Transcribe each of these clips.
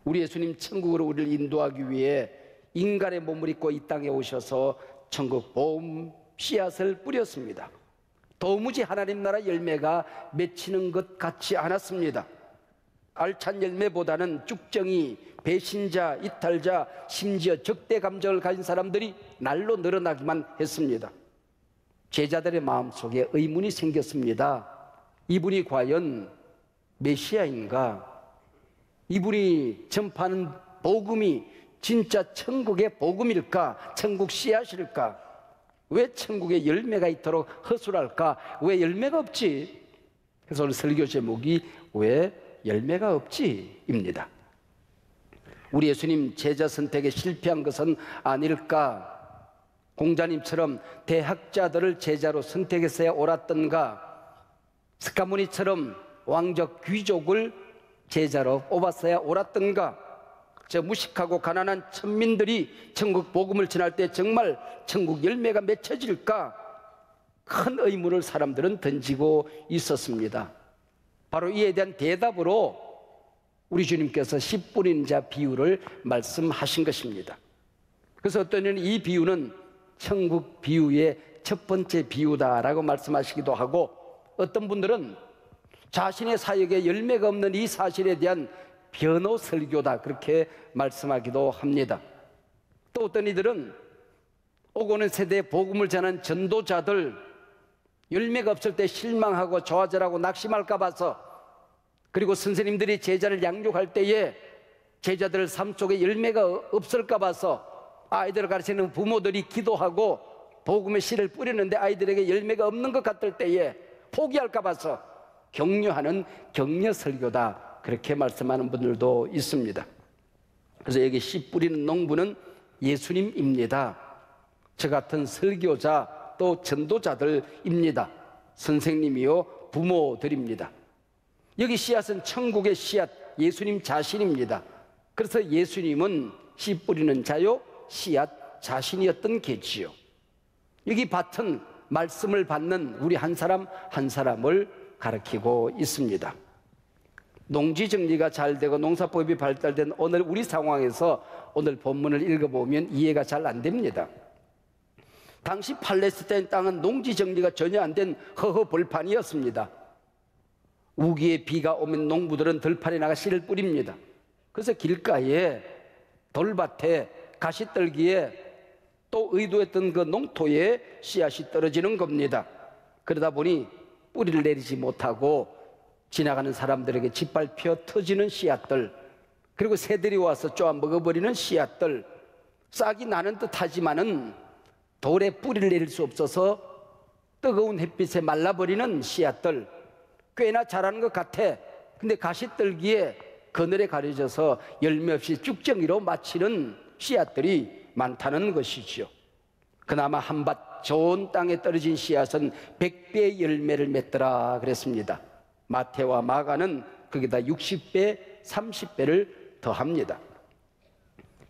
우리 예수님 천국으로 우리를 인도하기 위해 인간의 몸을 입고 이 땅에 오셔서 천국 복음 씨앗을 뿌렸습니다. 도무지 하나님 나라 열매가 맺히는 것 같지 않았습니다. 알찬 열매보다는 쭉정이, 배신자, 이탈자, 심지어 적대 감정을 가진 사람들이 날로 늘어나기만 했습니다. 제자들의 마음속에 의문이 생겼습니다. 이분이 과연 메시아인가? 이분이 전파하는 복음이 진짜 천국의 복음일까? 천국 씨앗일까? 왜 천국에 열매가 있도록 허술할까? 왜 열매가 없지? 그래서 오늘 설교 제목이 왜 열매가 없지? 입니다. 우리 예수님 제자 선택에 실패한 것은 아닐까? 공자님처럼 대학자들을 제자로 선택했어야 옳았던가? 스가모니처럼 왕족 귀족을 제자로 뽑았어야 옳았던가? 저 무식하고 가난한 천민들이 천국 복음을 전할 때 정말 천국 열매가 맺혀질까? 큰 의문을 사람들은 던지고 있었습니다. 바로 이에 대한 대답으로 우리 주님께서 씨 뿌리는 자 비유를 말씀하신 것입니다. 그래서 어떤 이는 이 비유는 천국 비유의 첫 번째 비유다라고 말씀하시기도 하고, 어떤 분들은 자신의 사역에 열매가 없는 이 사실에 대한 변호 설교다 그렇게 말씀하기도 합니다. 또 어떤 이들은 오고 오는 세대에 복음을 전하는 전도자들 열매가 없을 때 실망하고 좌절하고 낙심할까 봐서, 그리고 선생님들이 제자를 양육할 때에 제자들 삶 속에 열매가 없을까 봐서 아이들을 가르치는 부모들이 기도하고 복음의 씨를 뿌리는데 아이들에게 열매가 없는 것 같을 때에 포기할까 봐서 격려하는 격려 설교다 그렇게 말씀하는 분들도 있습니다. 그래서 여기 씨 뿌리는 농부는 예수님입니다. 저 같은 설교자 또 전도자들입니다. 선생님이요 부모들입니다. 여기 씨앗은 천국의 씨앗 예수님 자신입니다. 그래서 예수님은 씨 뿌리는 자요 씨앗 자신이었던 게지요. 여기 밭은 말씀을 받는 우리 한 사람 한 사람을 가리키고 있습니다. 농지 정리가 잘 되고 농사법이 발달된 오늘 우리 상황에서 오늘 본문을 읽어보면 이해가 잘 안 됩니다. 당시 팔레스타인 땅은 농지 정리가 전혀 안 된 허허벌판이었습니다. 우기에 비가 오면 농부들은 들판에 나가 씨를 뿌립니다. 그래서 길가에, 돌밭에, 가시떨기에 또 의도했던 그 농토에 씨앗이 떨어지는 겁니다. 그러다 보니 뿌리를 내리지 못하고 지나가는 사람들에게 짓밟혀 터지는 씨앗들, 그리고 새들이 와서 쪼아 먹어버리는 씨앗들, 싹이 나는 듯 하지만은 돌에 뿌리를 내릴 수 없어서 뜨거운 햇빛에 말라버리는 씨앗들, 꽤나 자라는 것 같아. 근데 가시떨기에 그늘에 가려져서 열매 없이 쭉정이로 마치는 씨앗들이 많다는 것이죠. 그나마 한밭 좋은 땅에 떨어진 씨앗은 100배의 열매를 맺더라 그랬습니다. 마태와 마가는 거기다 60배, 30배를 더합니다.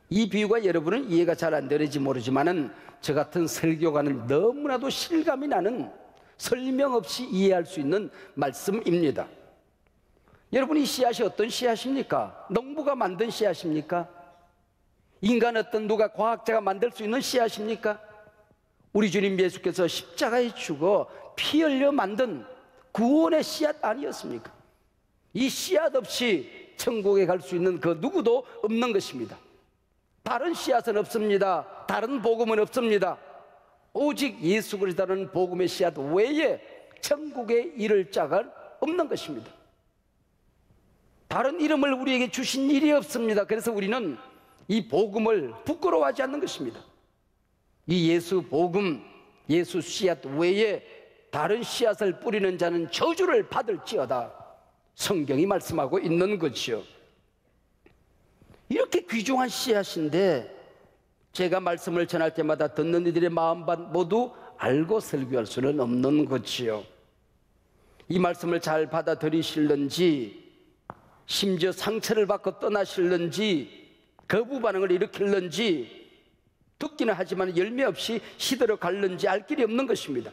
이 비유가 여러분은 이해가 잘 안 되는지 모르지만은 저 같은 설교가는 너무나도 실감이 나는, 설명 없이 이해할 수 있는 말씀입니다. 여러분, 이 씨앗이 어떤 씨앗입니까? 농부가 만든 씨앗입니까? 인간 어떤 누가 과학자가 만들 수 있는 씨앗입니까? 우리 주님 예수께서 십자가에 죽어 피 흘려 만든 구원의 씨앗 아니었습니까? 이 씨앗 없이 천국에 갈 수 있는 그 누구도 없는 것입니다. 다른 씨앗은 없습니다. 다른 복음은 없습니다. 오직 예수 그리스도라는 복음의 씨앗 외에 천국에 이를 자가 없는 것입니다. 다른 이름을 우리에게 주신 일이 없습니다. 그래서 우리는 이 복음을 부끄러워하지 않는 것입니다. 이 예수 복음, 예수 씨앗 외에 다른 씨앗을 뿌리는 자는 저주를 받을지어다 성경이 말씀하고 있는 것이요. 이렇게 귀중한 씨앗인데 제가 말씀을 전할 때마다 듣는 이들의 마음밭 모두 알고 설교할 수는 없는 것이요. 이 말씀을 잘 받아들이실는지, 심지어 상처를 받고 떠나실는지, 거부 반응을 일으킬는지, 듣기는 하지만 열매 없이 시들어 갈는지 알 길이 없는 것입니다.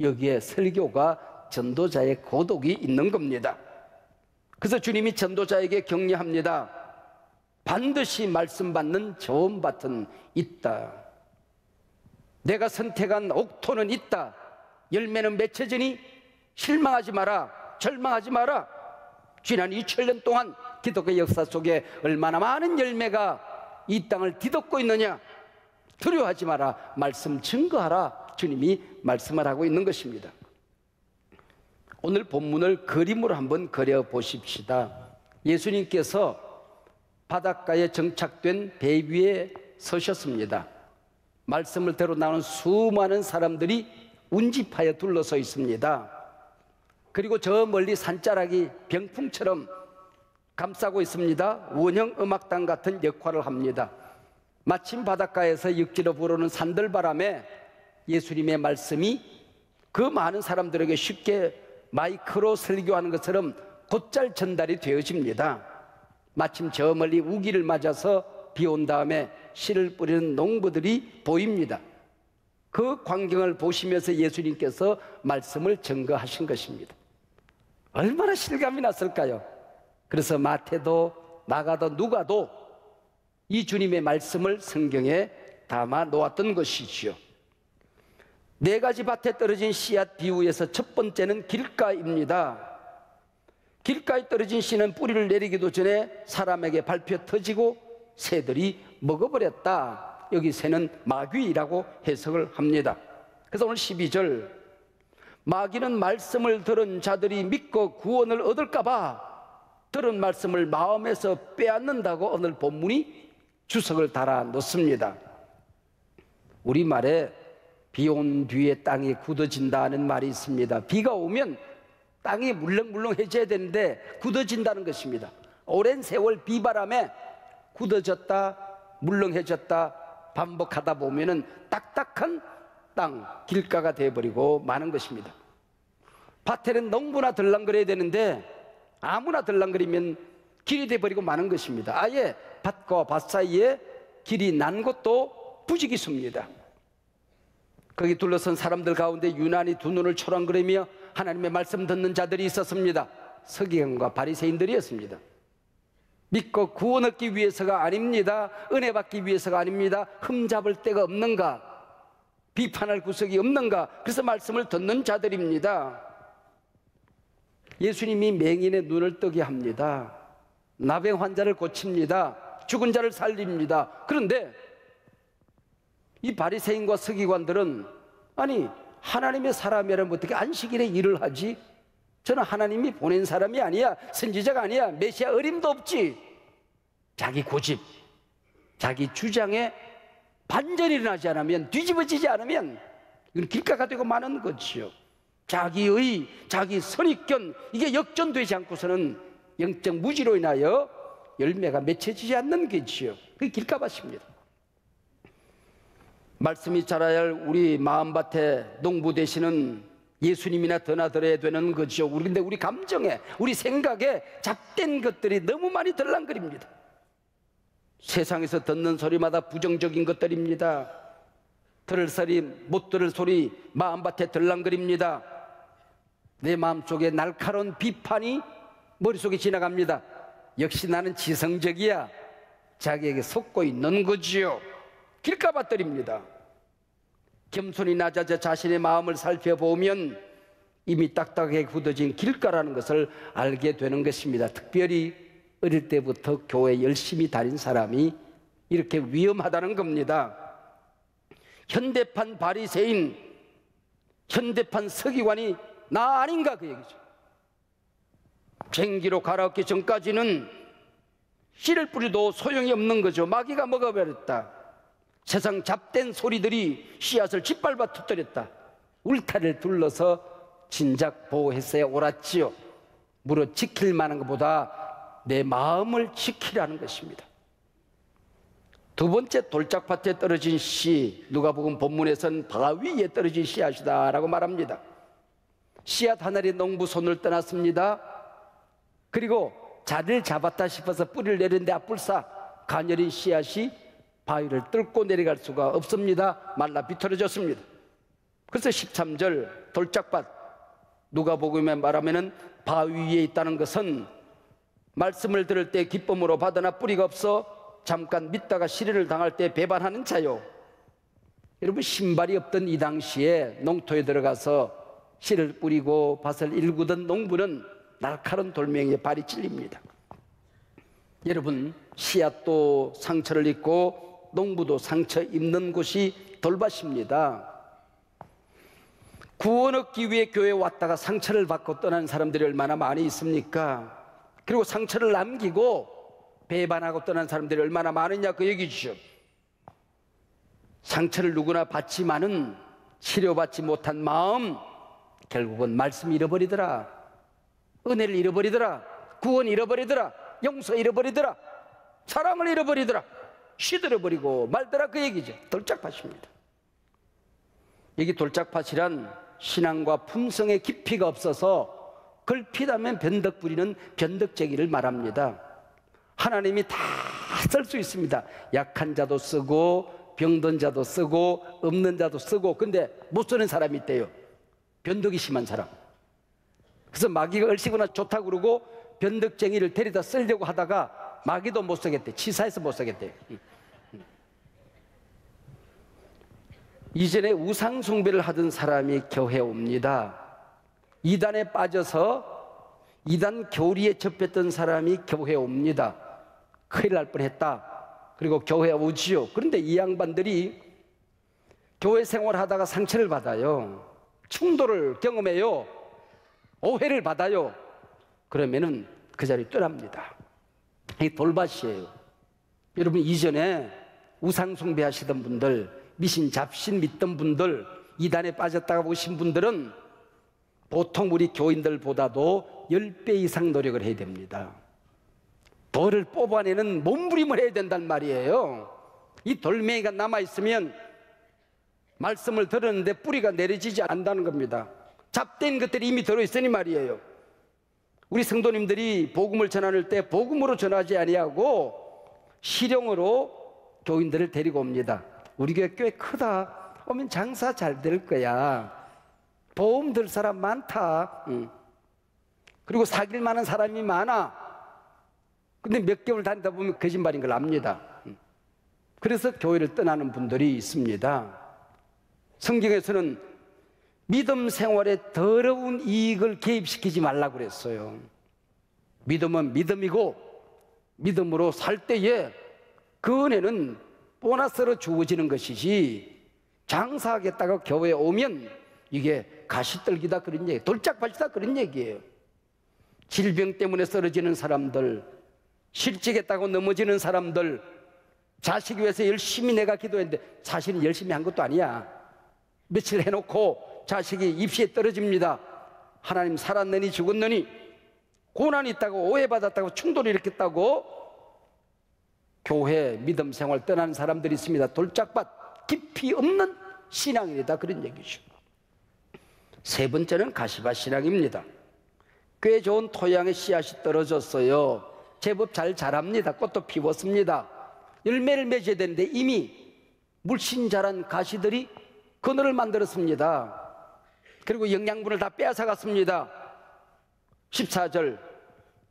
여기에 설교가 전도자의 고독이 있는 겁니다. 그래서 주님이 전도자에게 격려합니다. 반드시 말씀 받는 좋은 밭은 있다. 내가 선택한 옥토는 있다. 열매는 맺혀지니 실망하지 마라. 절망하지 마라. 지난 2000년 동안 기독교 역사 속에 얼마나 많은 열매가 이 땅을 뒤덮고 있느냐. 두려워하지 마라. 말씀 증거하라. 주님이 말씀을 하고 있는 것입니다. 오늘 본문을 그림으로 한번 그려 보십시다. 예수님께서 바닷가에 정착된 배 위에 서셨습니다. 말씀을 들어 나오는 수많은 사람들이 운집하여 둘러서 있습니다. 그리고 저 멀리 산자락이 병풍처럼 감싸고 있습니다. 원형 음악단 같은 역할을 합니다. 마침 바닷가에서 육지로 불어오는 산들바람에 예수님의 말씀이 그 많은 사람들에게 쉽게 마이크로 설교하는 것처럼 곧잘 전달이 되어집니다. 마침 저 멀리 우기를 맞아서 비 온 다음에 씨를 뿌리는 농부들이 보입니다. 그 광경을 보시면서 예수님께서 말씀을 증거하신 것입니다. 얼마나 실감이 났을까요? 그래서 마태도 마가도 누가도 이 주님의 말씀을 성경에 담아 놓았던 것이지요. 네 가지 밭에 떨어진 씨앗 비유에서 첫 번째는 길가입니다. 길가에 떨어진 씨는 뿌리를 내리기도 전에 사람에게 밟혀 터지고 새들이 먹어버렸다. 여기 새는 마귀라고 해석을 합니다. 그래서 오늘 12절, 마귀는 말씀을 들은 자들이 믿고 구원을 얻을까 봐 들은 말씀을 마음에서 빼앗는다고 오늘 본문이 주석을 달아 놓습니다. 우리말에 비 온 뒤에 땅이 굳어진다는 말이 있습니다. 비가 오면 땅이 물렁물렁해져야 되는데 굳어진다는 것입니다. 오랜 세월 비바람에 굳어졌다 물렁해졌다 반복하다 보면은 딱딱한 땅, 길가가 되어버리고 마는 것입니다. 밭에는 농부나 들랑거려야 되는데 아무나 들랑거리면 길이 되어버리고 마는 것입니다. 아예 밭과 밭 사이에 길이 난 것도 부지기수입니다. 거기 둘러선 사람들 가운데 유난히 두 눈을 초랑거리며 하나님의 말씀 듣는 자들이 있었습니다. 서기관과 바리새인들이었습니다. 믿고 구원 얻기 위해서가 아닙니다. 은혜 받기 위해서가 아닙니다. 흠잡을 데가 없는가? 비판할 구석이 없는가? 그래서 말씀을 듣는 자들입니다. 예수님이 맹인의 눈을 뜨게 합니다. 나병 환자를 고칩니다. 죽은 자를 살립니다. 그런데 이 바리새인과 서기관들은 아니 하나님의 사람이라면 어떻게 안식일에 일을 하지? 저는 하나님이 보낸 사람이 아니야. 선지자가 아니야. 메시아 어림도 없지. 자기 고집, 자기 주장에 반전이 일어나지 않으면, 뒤집어지지 않으면 이건 길가가 되고 마는 거지요. 자기의, 자기 선입견, 이게 역전되지 않고서는 영적 무지로 인하여 열매가 맺혀지지 않는 게지요. 그게 길가밭입니다. 말씀이 자라야 할 우리 마음밭에 농부 되시는 예수님이나 드나들어야 되는 거죠. 근데 우리 감정에, 우리 생각에 잡된 것들이 너무 많이 들랑거립니다. 세상에서 듣는 소리마다 부정적인 것들입니다. 들을 소리, 못 들을 소리 마음밭에 들랑거립니다. 내 마음속에 날카로운 비판이 머릿속에 지나갑니다. 역시 나는 지성적이야. 자기에게 속고 있는 거지요. 길가밭들입니다. 겸손히 낮아져 자신의 마음을 살펴보면 이미 딱딱하게 굳어진 길가라는 것을 알게 되는 것입니다. 특별히 어릴 때부터 교회 열심히 다닌 사람이 이렇게 위험하다는 겁니다. 현대판 바리새인, 현대판 서기관이 나 아닌가 그 얘기죠. 쟁기로 갈아엎기 전까지는 씨를 뿌리도 소용이 없는 거죠. 마귀가 먹어버렸다. 세상 잡된 소리들이 씨앗을 짓밟아 터뜨렸다. 울타리를 둘러서 진작 보호했어야 옳았지요. 무릇 지킬 만한 것보다 내 마음을 지키라는 것입니다. 두 번째, 돌짝밭에 떨어진 씨, 누가복음 본문에서는 바위에 떨어진 씨앗이다라고 말합니다. 씨앗 하나리 농부 손을 떠났습니다. 그리고 자리를 잡았다 싶어서 뿌리를 내렸는데 앞불사 가녀린 씨앗이 바위를 뚫고 내려갈 수가 없습니다. 말라 비틀어졌습니다. 그래서 13절 돌짝밭, 누가복음에 말하면은 바위 위에 있다는 것은 말씀을 들을 때 기쁨으로 받으나 뿌리가 없어 잠깐 믿다가 시련을 당할 때 배반하는 자요. 여러분, 신발이 없던 이 당시에 농토에 들어가서 씨를 뿌리고 밭을 일구던 농부는 날카로운 돌멩이에 발이 찔립니다. 여러분, 씨앗도 상처를 입고 농부도 상처 입는 곳이 돌밭입니다. 구원 얻기 위해 교회에 왔다가 상처를 받고 떠나는 사람들이 얼마나 많이 있습니까? 그리고 상처를 남기고 배반하고 떠난 사람들이 얼마나 많으냐, 그 얘기죠. 상처를 누구나 받지만은 치료받지 못한 마음, 결국은 말씀 잃어버리더라, 은혜를 잃어버리더라, 구원 잃어버리더라, 용서 잃어버리더라, 사랑을 잃어버리더라, 시들어버리고 말더라, 그 얘기죠. 돌짝밭입니다. 여기 돌짝밭이란 신앙과 품성의 깊이가 없어서 걸핏하면 변덕 부리는 변덕쟁이를 말합니다. 하나님이 다 쓸 수 있습니다. 약한 자도 쓰고 병든 자도 쓰고 없는 자도 쓰고, 근데 못 쓰는 사람이 있대요. 변덕이 심한 사람. 그래서 마귀가 얼씨구나 좋다고 그러고 변덕쟁이를 데려다 쓰려고 하다가 마귀도 못 쓰겠대. 치사해서 못 쓰겠대. 이전에 우상 숭배를 하던 사람이 교회에 옵니다. 이단에 빠져서 이단 교리에 접했던 사람이 교회에 옵니다. 큰일 날 뻔했다. 그리고 교회에 오지요. 그런데 이 양반들이 교회 생활하다가 상처를 받아요. 충돌을 경험해요. 오해를 받아요. 그러면은 그 자리 떠납니다. 이 돌밭이에요. 여러분, 이전에 우상 숭배하시던 분들, 미신 잡신 믿던 분들, 이단에 빠졌다가 오신 분들은 보통 우리 교인들보다도 10배 이상 노력을 해야 됩니다. 돌을 뽑아내는 몸부림을 해야 된단 말이에요. 이 돌멩이가 남아있으면 말씀을 들었는데 뿌리가 내려지지 않는다는 겁니다. 잡된 것들이 이미 들어있으니 말이에요. 우리 성도님들이 복음을 전할 때 복음으로 전하지 아니하고 실용으로 교인들을 데리고 옵니다. 우리 교회 꽤 크다. 오면 장사 잘 될 거야. 보험 들 사람 많다. 그리고 사귈 만한 사람이 많아. 근데 몇 개월 다니다 보면 거짓말인 걸 압니다. 그래서 교회를 떠나는 분들이 있습니다. 성경에서는 믿음 생활에 더러운 이익을 개입시키지 말라고 그랬어요. 믿음은 믿음이고 믿음으로 살 때에 그 은혜는 보너스로 주어지는 것이지, 장사하겠다가 교회에 오면 이게 가시떨기다 그런 얘기, 돌짝밭이다 그런 얘기예요. 질병 때문에 쓰러지는 사람들, 실직했다고 넘어지는 사람들, 자식 위해서 열심히 내가 기도했는데 사실은 열심히 한 것도 아니야. 며칠 해놓고 자식이 입시에 떨어집니다. 하나님 살았느니 죽었느니, 고난이 있다고 오해받았다고 충돌이 일으켰다고 교회 믿음 생활 떠나는 사람들이 있습니다. 돌짝밭, 깊이 없는 신앙이다 그런 얘기죠. 세 번째는 가시밭 신앙입니다. 꽤 좋은 토양에 씨앗이 떨어졌어요. 제법 잘 자랍니다. 꽃도 피웠습니다. 열매를 맺어야 되는데 이미 물씬 자란 가시들이 그늘을 만들었습니다. 그리고 영양분을 다 빼앗아갔습니다. 14절,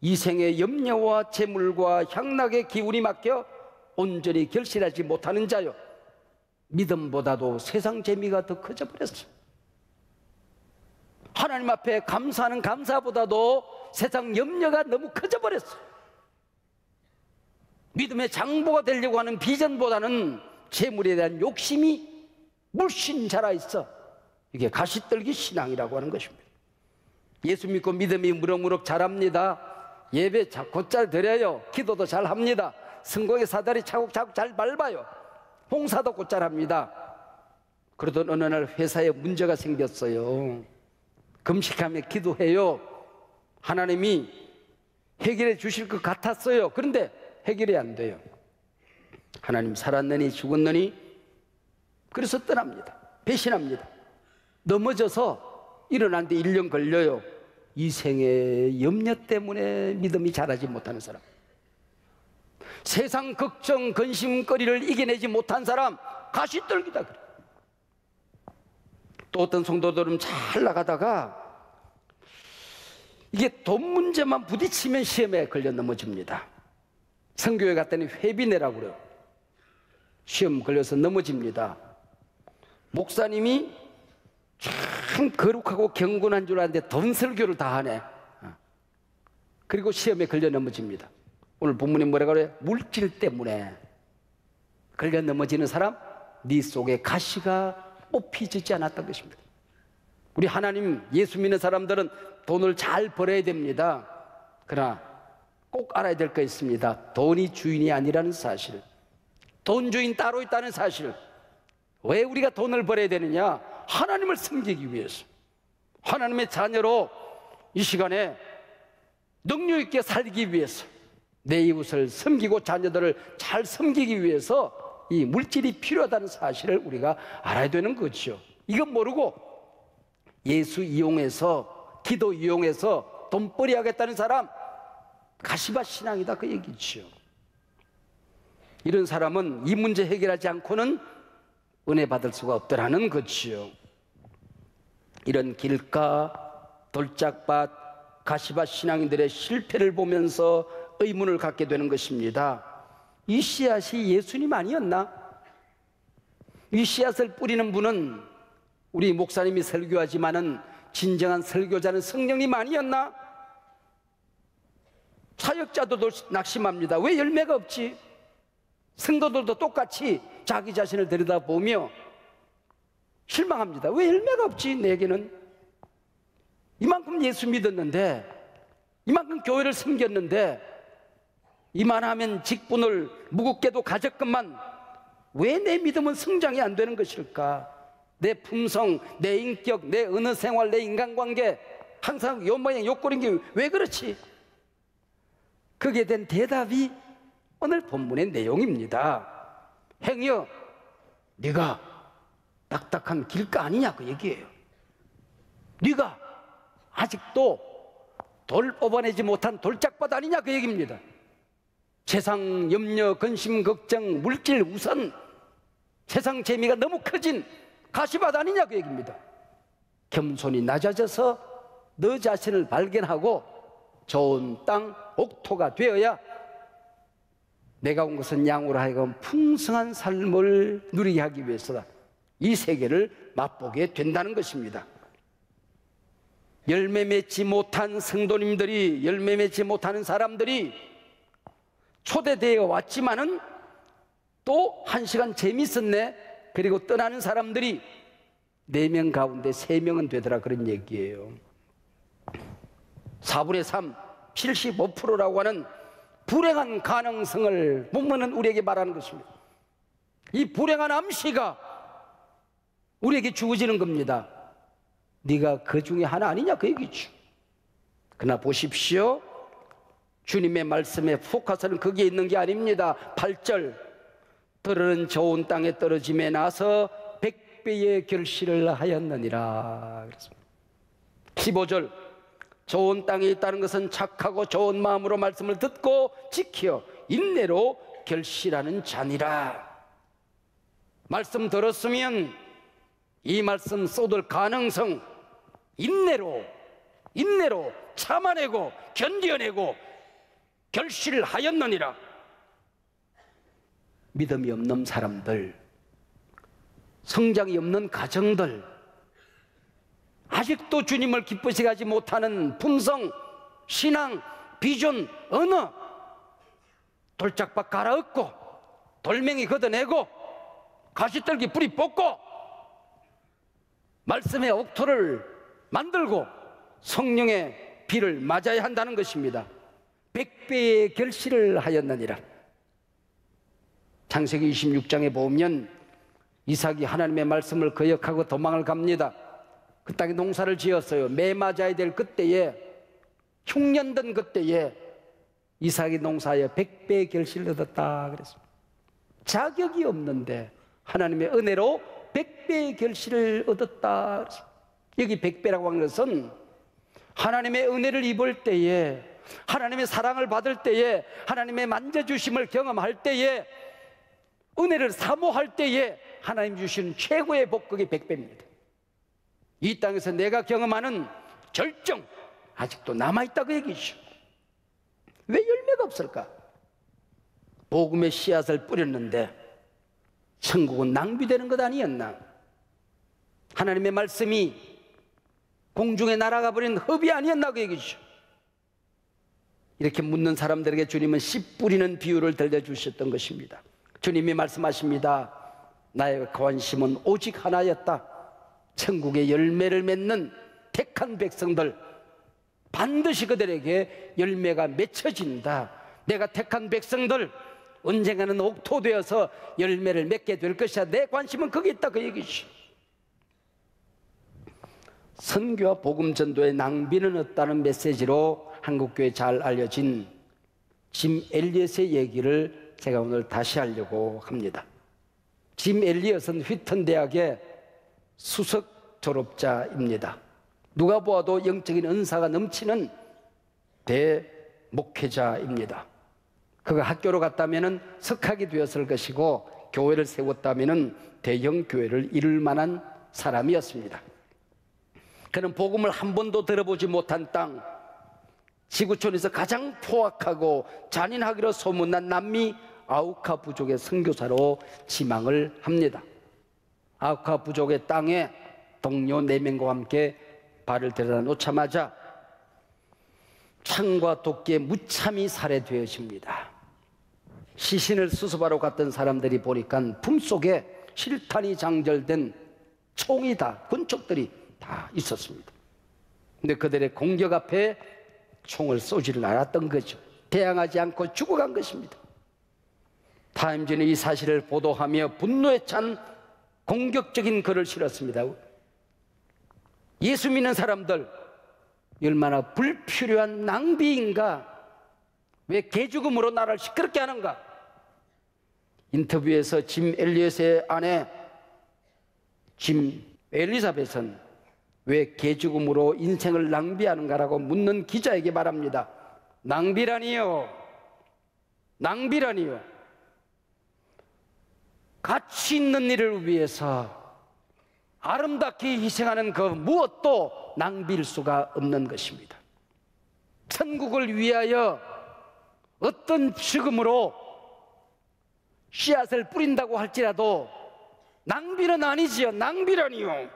이 생의 염려와 재물과 향락의 기운이 막혀 온전히 결실하지 못하는 자요, 믿음보다도 세상 재미가 더 커져 버렸어. 하나님 앞에 감사하는 감사보다도 세상 염려가 너무 커져 버렸어. 믿음의 장보가 되려고 하는 비전보다는 재물에 대한 욕심이 물씬 자라 있어. 이게 가시떨기 신앙이라고 하는 것입니다. 예수 믿고 믿음이 무럭무럭 자랍니다. 예배 곧잘 드려요. 기도도 잘 합니다. 성공의 사다리 차곡차곡 잘 밟아요. 봉사도 곧잘 합니다. 그러던 어느 날 회사에 문제가 생겼어요. 금식하며 기도해요. 하나님이 해결해 주실 것 같았어요. 그런데 해결이 안 돼요. 하나님 살았느니 죽었느니, 그래서 떠납니다. 배신합니다. 넘어져서 일어나는데 1년 걸려요. 이 생의 염려 때문에 믿음이 자라지 못하는 사람, 세상 걱정 근심거리를 이겨내지 못한 사람, 가시떨기다 그래. 또 어떤 성도들은 잘 나가다가 이게 돈 문제만 부딪히면 시험에 걸려 넘어집니다. 선교회 갔더니 회비내라고 그래요. 시험 걸려서 넘어집니다. 목사님이 참 거룩하고 경건한 줄 알았는데 돈 설교를 다 하네. 그리고 시험에 걸려 넘어집니다. 오늘 본문이 뭐라고 그래요? 물질 때문에 걸려 넘어지는 사람, 네 속에 가시가 뽑히지 않았던 것입니다. 우리 하나님 예수 믿는 사람들은 돈을 잘 벌어야 됩니다. 그러나 꼭 알아야 될 거 있습니다. 돈이 주인이 아니라는 사실, 돈 주인 따로 있다는 사실. 왜 우리가 돈을 벌어야 되느냐? 하나님을 섬기기 위해서, 하나님의 자녀로 이 시간에 능력 있게 살기 위해서, 내 이웃을 섬기고 자녀들을 잘 섬기기 위해서 이 물질이 필요하다는 사실을 우리가 알아야 되는 거죠. 이건 모르고 예수 이용해서, 기도 이용해서 돈벌이 하겠다는 사람, 가시바 신앙이다 그 얘기죠. 이런 사람은 이 문제 해결하지 않고는 은혜 받을 수가 없더라는 거지요. 이런 길가, 돌짝밭, 가시밭 신앙인들의 실패를 보면서 의문을 갖게 되는 것입니다. 이 씨앗이 예수님 아니었나? 이 씨앗을 뿌리는 분은 우리 목사님이 설교하지만은 진정한 설교자는 성령님 아니었나? 사역자들도 낙심합니다. 왜 열매가 없지? 성도들도 똑같이 자기 자신을 들여다보며 실망합니다. 왜 열매가 없지? 내게는 이만큼 예수 믿었는데, 이만큼 교회를 섬겼는데, 이만하면 직분을 무겁게도 가졌건만 왜 내 믿음은 성장이 안 되는 것일까? 내 품성, 내 인격, 내 언어 생활, 내 인간관계 항상 요 모양 요 꼴인 게 왜 그렇지? 거기에 대한 대답이 오늘 본문의 내용입니다. 행여 네가 딱딱한 길가 아니냐 그 얘기예요. 네가 아직도 돌 뽑아내지 못한 돌짝밭 아니냐 그 얘기입니다. 세상 염려, 근심, 걱정, 물질 우선, 세상 재미가 너무 커진 가시밭 아니냐 그 얘기입니다. 겸손히 낮아져서 너 자신을 발견하고 좋은 땅, 옥토가 되어야 내가 온 것은 양으로 하여금 풍성한 삶을 누리게 하기 위해서다. 이 세계를 맛보게 된다는 것입니다. 열매 맺지 못한 성도님들이, 열매 맺지 못하는 사람들이 초대되어 왔지만은 또 1시간 재밌었네 그리고 떠나는 사람들이 4명 가운데 3명은 되더라 그런 얘기예요. 4분의 3, 75%라고 하는 불행한 가능성을 본문은 우리에게 말하는 것입니다. 이 불행한 암시가 우리에게 주어지는 겁니다. 네가 그 중에 하나 아니냐 그 얘기죠. 그러나 보십시오, 주님의 말씀의 포커스는 거기에 있는 게 아닙니다. 8절, 들은 좋은 땅에 떨어짐에 나서 100배의 결실을 하였느니라 그랬습니다. 15절, 좋은 땅에 있다는 것은 착하고 좋은 마음으로 말씀을 듣고 지켜 인내로 결실하는 자니라. 말씀 들었으면 이 말씀 쏟을 가능성, 인내로 참아내고 견뎌내고 결실을 하였느니라. 믿음이 없는 사람들, 성장이 없는 가정들, 아직도 주님을 기쁘시게 하지 못하는 품성, 신앙, 비전, 언어, 돌짝밭 갈아엎고 돌멩이 걷어내고 가시떨기 뿌리 뽑고 말씀의 옥토를 만들고 성령의 비를 맞아야 한다는 것입니다. 100배의 결실을 하였느니라. 창세기 26장에 보면 이삭이 하나님의 말씀을 거역하고 도망을 갑니다. 그 땅에 농사를 지었어요. 매 맞아야 될 그때에, 흉년된 그때에 이삭이 농사하여 100배의 결실을 얻었다 그랬습니다. 자격이 없는데 하나님의 은혜로 100배의 결실을 얻었다 그랬습니다. 여기 100배라고 하는 것은 하나님의 은혜를 입을 때에, 하나님의 사랑을 받을 때에, 하나님의 만져주심을 경험할 때에, 은혜를 사모할 때에 하나님 주시는 최고의 복극이 100배입니다. 이 땅에서 내가 경험하는 절정 아직도 남아있다 그 얘기죠. 왜 열매가 없을까? 복음의 씨앗을 뿌렸는데 천국은 낭비되는 것 아니었나? 하나님의 말씀이 공중에 날아가 버린 흡이 아니었나 그 얘기죠. 이렇게 묻는 사람들에게 주님은 씨 뿌리는 비유를 들려주셨던 것입니다. 주님이 말씀하십니다. 나의 관심은 오직 하나였다. 천국의 열매를 맺는 택한 백성들, 반드시 그들에게 열매가 맺혀진다. 내가 택한 백성들 언젠가는 옥토되어서 열매를 맺게 될 것이야. 내 관심은 거기 있다 그 얘기지. 선교와 복음 전도의 낭비는 없다는 메시지로 한국교회에 잘 알려진 짐 엘리엇의 얘기를 제가 오늘 다시 하려고 합니다. 짐 엘리엇은 휘튼 대학의 수석 졸업자입니다. 누가 보아도 영적인 은사가 넘치는 대목회자입니다. 그가 학교로 갔다면 석학이 되었을 것이고 교회를 세웠다면 대형 교회를 이룰 만한 사람이었습니다. 그는 복음을 한 번도 들어보지 못한 땅, 지구촌에서 가장 포악하고 잔인하기로 소문난 남미 아우카 부족의 선교사로 지망을 합니다. 아우카 부족의 땅에 동료 4명과 함께 발을 들여다 놓자마자 창과 도끼에 무참히 살해되어집니다. 시신을 수습하러 갔던 사람들이 보니까 품속에 실탄이 장절된 총이 다, 군총들이 다 있었습니다. 근데 그들의 공격 앞에 총을 쏘지를 않았던 거죠. 대항하지 않고 죽어간 것입니다. 타임즈는 이 사실을 보도하며 분노에 찬 공격적인 글을 실었습니다. 예수 믿는 사람들 얼마나 불필요한 낭비인가? 왜 개죽음으로 나라를 시끄럽게 하는가? 인터뷰에서 짐 엘리엇의 아내 짐 엘리자벳은 왜 개죽음으로 인생을 낭비하는가라고 묻는 기자에게 말합니다. 낭비라니요. 낭비라니요. 가치 있는 일을 위해서 아름답게 희생하는 그 무엇도 낭비일 수가 없는 것입니다. 천국을 위하여 어떤 죽음으로 씨앗을 뿌린다고 할지라도 낭비는 아니지요. 낭비라니요.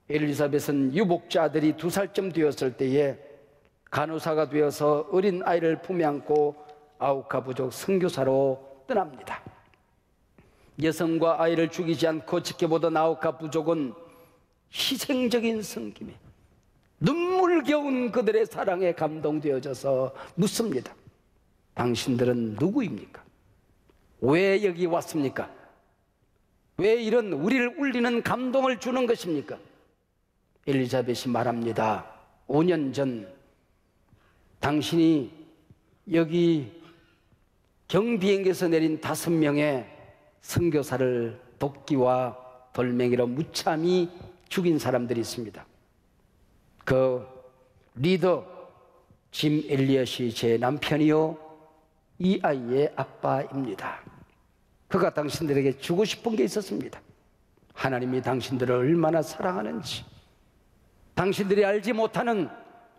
엘리사벳은 유복자들이 2살쯤 되었을 때에 간호사가 되어서 어린 아이를 품에 안고 아우카 부족 선교사로 떠납니다. 여성과 아이를 죽이지 않고 지켜보던 아우카 부족은 희생적인 섬김에 눈물겨운 그들의 사랑에 감동되어져서 묻습니다. 당신들은 누구입니까? 왜 여기 왔습니까? 왜 이런 우리를 울리는 감동을 주는 것입니까? 엘리자벳이 말합니다. 5년 전 당신이 여기 경비행기에서 내린 5명의 선교사를 도끼와 돌멩이로 무참히 죽인 사람들이 있습니다. 그 리더 짐 엘리엇이 제 남편이요, 이 아이의 아빠입니다. 그가 당신들에게 주고 싶은 게 있었습니다. 하나님이 당신들을 얼마나 사랑하는지, 당신들이 알지 못하는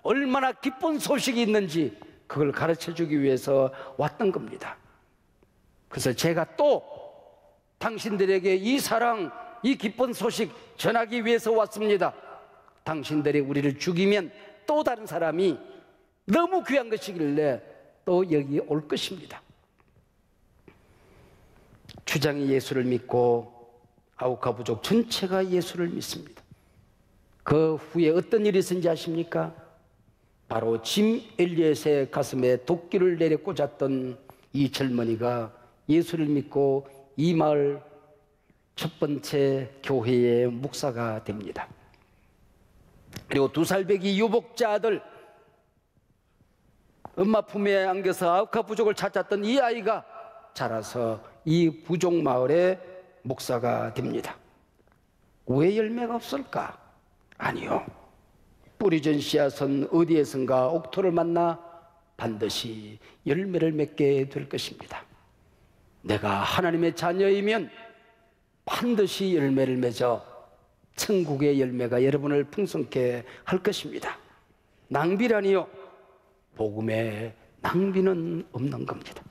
얼마나 기쁜 소식이 있는지 그걸 가르쳐주기 위해서 왔던 겁니다. 그래서 제가 또 당신들에게 이 사랑, 이 기쁜 소식 전하기 위해서 왔습니다. 당신들이 우리를 죽이면 또 다른 사람이 너무 귀한 것이길래 또 여기 올 것입니다. 주장이 예수를 믿고 아우카 부족 전체가 예수를 믿습니다. 그 후에 어떤 일이 있었는지 아십니까? 바로 짐 엘리엇의 가슴에 도끼를 내려 꽂았던 이 젊은이가 예수를 믿고 이 마을 첫 번째 교회의 목사가 됩니다. 그리고 2살배기 유복자 아들, 엄마 품에 안겨서 아우카 부족을 찾았던 이 아이가 자라서 이 부족 마을의 목사가 됩니다. 왜 열매가 없을까? 아니요. 뿌리전 씨앗은 어디에선가 옥토를 만나 반드시 열매를 맺게 될 것입니다. 내가 하나님의 자녀이면 반드시 열매를 맺어 천국의 열매가 여러분을 풍성케 할 것입니다. 낭비라니요. 복음에 낭비는 없는 겁니다.